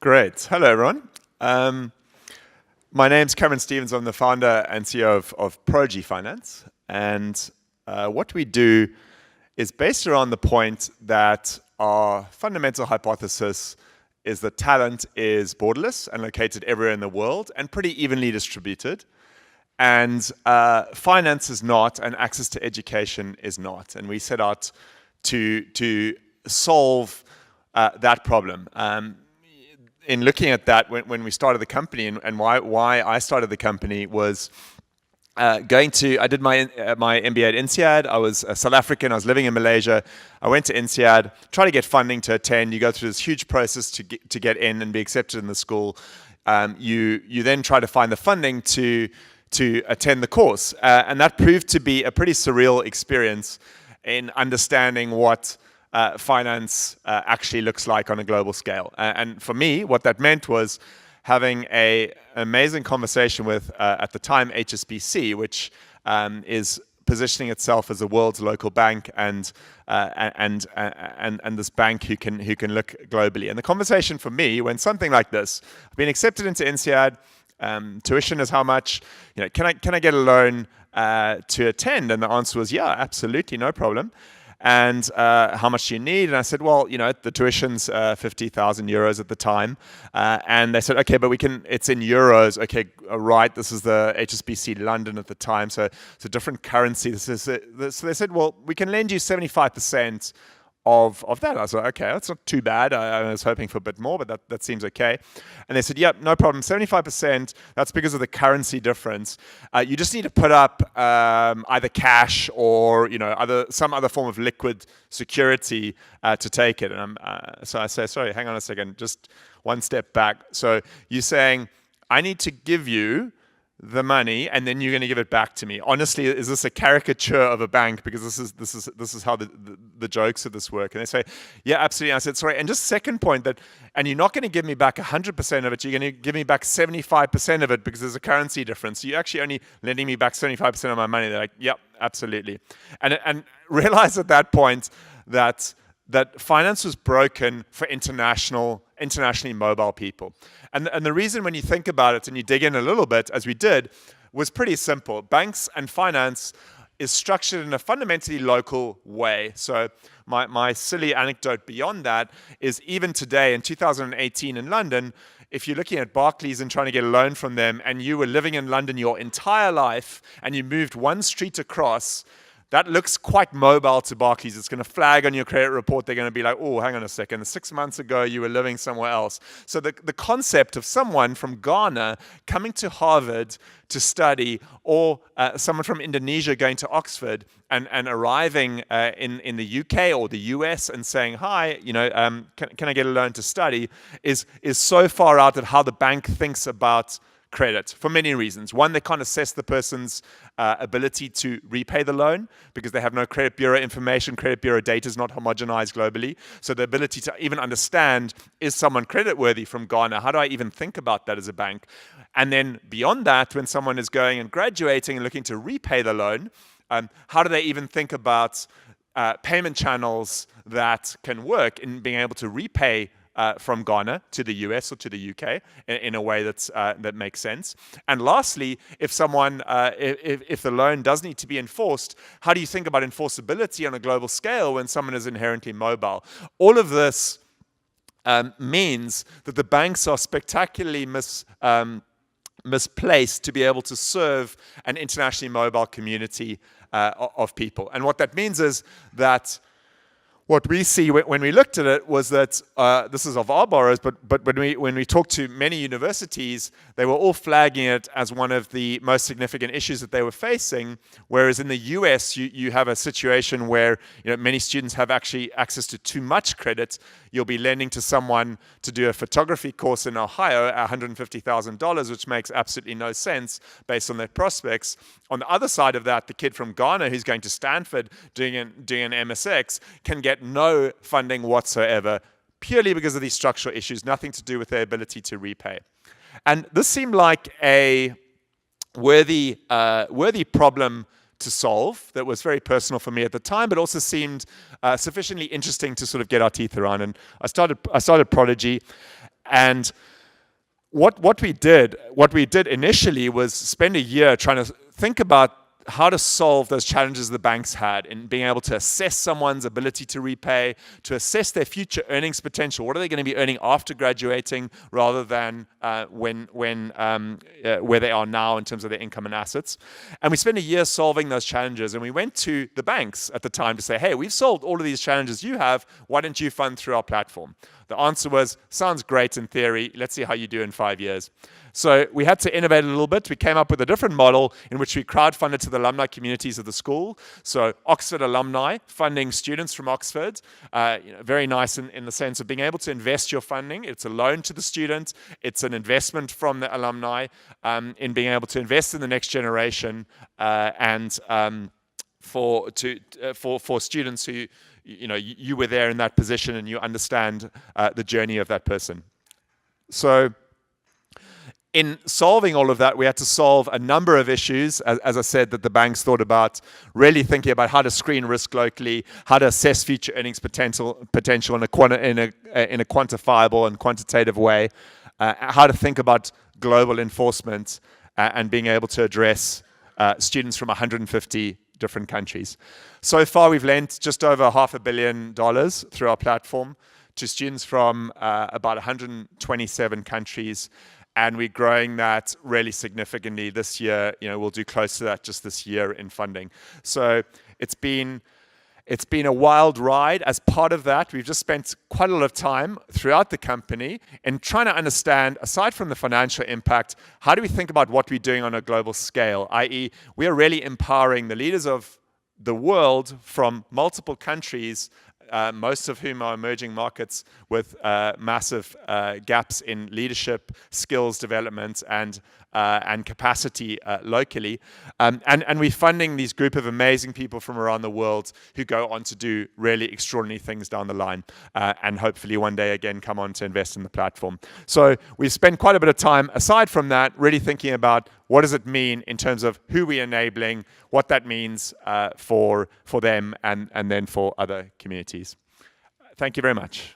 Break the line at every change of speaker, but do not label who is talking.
Great. Hello, everyone. My name's Cameron Stevens. I'm the founder and CEO of Prodigy Finance. And what we do is based around the point that our fundamental hypothesis is that talent is borderless and located everywhere in the world and pretty evenly distributed. And finance is not, and access to education is not. And we set out to solve that problem. In looking at that, when we started the company, and why I started the company was I did my MBA at INSEAD. I was South African. I was living in Malaysia. I went to INSEAD, tried to get funding to attend. You go through this huge process to get in and be accepted in the school. You then try to find the funding to attend the course, and that proved to be a pretty surreal experience in understanding what finance actually looks like on a global scale. And for me, what that meant was having an amazing conversation with, at the time, HSBC, which is positioning itself as the world's local bank and this bank who can look globally. And the conversation for me went something like this: I've been accepted into INSEAD. Tuition is how much? Can I get a loan to attend? And the answer was, yeah, absolutely, no problem. And how much do you need? And I said, well, the tuition's 50,000 euros at the time. And they said, okay, but it's in euros. Okay, right, this is the HSBC London at the time, so it's a different currency. So they said, well, we can lend you 75% of that. I was like, okay, that's not too bad. I was hoping for a bit more, but that seems okay. And they said, yep, no problem, 75%, that's because of the currency difference. You just need to put up either cash or some other form of liquid security to take it. And so I say, sorry, hang on a second, just one step back. So you're saying, I need to give you the money, and then you're going to give it back to me. Honestly, is this a caricature of a bank? Because this is how the jokes of this work. And they say, yeah, absolutely. And I said, sorry. And just second point, and you're not going to give me back 100% of it. You're going to give me back 75% of it because there's a currency difference. So you're actually only lending me back 75% of my money. They're like, yep, absolutely. And realize at that point that finance was broken for internationally mobile people. And the reason, when you think about it and you dig in a little bit, as we did, was pretty simple. Banks and finance is structured in a fundamentally local way. So my silly anecdote beyond that is, even today in 2018 in London, if you're looking at Barclays and trying to get a loan from them, and you were living in London your entire life and you moved one street across, that looks quite mobile to Barclays. It's going to flag on your credit report. They're going to be like, oh, hang on a second. 6 months ago, you were living somewhere else. So the concept of someone from Ghana coming to Harvard to study, or someone from Indonesia going to Oxford and arriving in the UK or the US and saying, hi, can I get a loan to study, is so far out of how the bank thinks about credit for many reasons. One, they can't assess the person's ability to repay the loan because they have no credit bureau information. Credit bureau data is not homogenized globally. So the ability to even understand, is someone creditworthy from Ghana? How do I even think about that as a bank? And then beyond that, when someone is going and graduating and looking to repay the loan, how do they even think about payment channels that can work in being able to repay from Ghana to the US or to the UK in a way that makes sense? And lastly, if the loan does need to be enforced, how do you think about enforceability on a global scale when someone is inherently mobile? All of this means that the banks are spectacularly misplaced to be able to serve an internationally mobile community of people. And what that means is that what we see when we looked at it was that this is of our borrowers, but when we talked to many universities, they were all flagging it as one of the most significant issues that they were facing. Whereas in the US, you have a situation where many students have actually access to too much credit. You'll be lending to someone to do a photography course in Ohio at $150,000, which makes absolutely no sense based on their prospects. On the other side of that, the kid from Ghana who's going to Stanford doing an MSX can get no funding whatsoever, purely because of these structural issues, nothing to do with their ability to repay. And this seemed like a worthy problem to solve that was very personal for me at the time, but also seemed sufficiently interesting to sort of get our teeth around. And I started Prodigy. And what we did initially was spend a year trying to think about how to solve those challenges the banks had in being able to assess someone's ability to repay, to assess their future earnings potential. What are they going to be earning after graduating, rather than where they are now in terms of their income and assets? And we spent a year solving those challenges. And we went to the banks at the time to say, hey, we've solved all of these challenges you have. Why don't you fund through our platform? The answer was, sounds great in theory. Let's see how you do in 5 years. So we had to innovate a little bit. We came up with a different model in which we crowdfunded to the alumni communities of the school. So Oxford alumni funding students from Oxford. Very nice in the sense of being able to invest your funding. It's a loan to the student. It's an investment from the alumni in being able to invest in the next generation for students who, you were there in that position and you understand the journey of that person. So in solving all of that, we had to solve a number of issues, as I said, that the banks thought about, really thinking about how to screen risk locally, how to assess future earnings potential in a quantifiable and quantitative way, how to think about global enforcement, and being able to address students from 150 different countries. So far, we've lent just over $500 million through our platform to students from about 127 countries. And we're growing that really significantly this year. We'll do close to that just this year in funding. So it's been a wild ride. As part of that, we've just spent quite a lot of time throughout the company in trying to understand, aside from the financial impact, how do we think about what we're doing on a global scale, i.e. we are really empowering the leaders of the world from multiple countries, most of whom are emerging markets with massive gaps in leadership, skills development, and capacity locally. And we're funding these group of amazing people from around the world who go on to do really extraordinary things down the line, and hopefully one day again come on to invest in the platform. So we've spent quite a bit of time, aside from that, really thinking about what does it mean in terms of who we're enabling, what that means for them, and then for other communities. Thank you very much.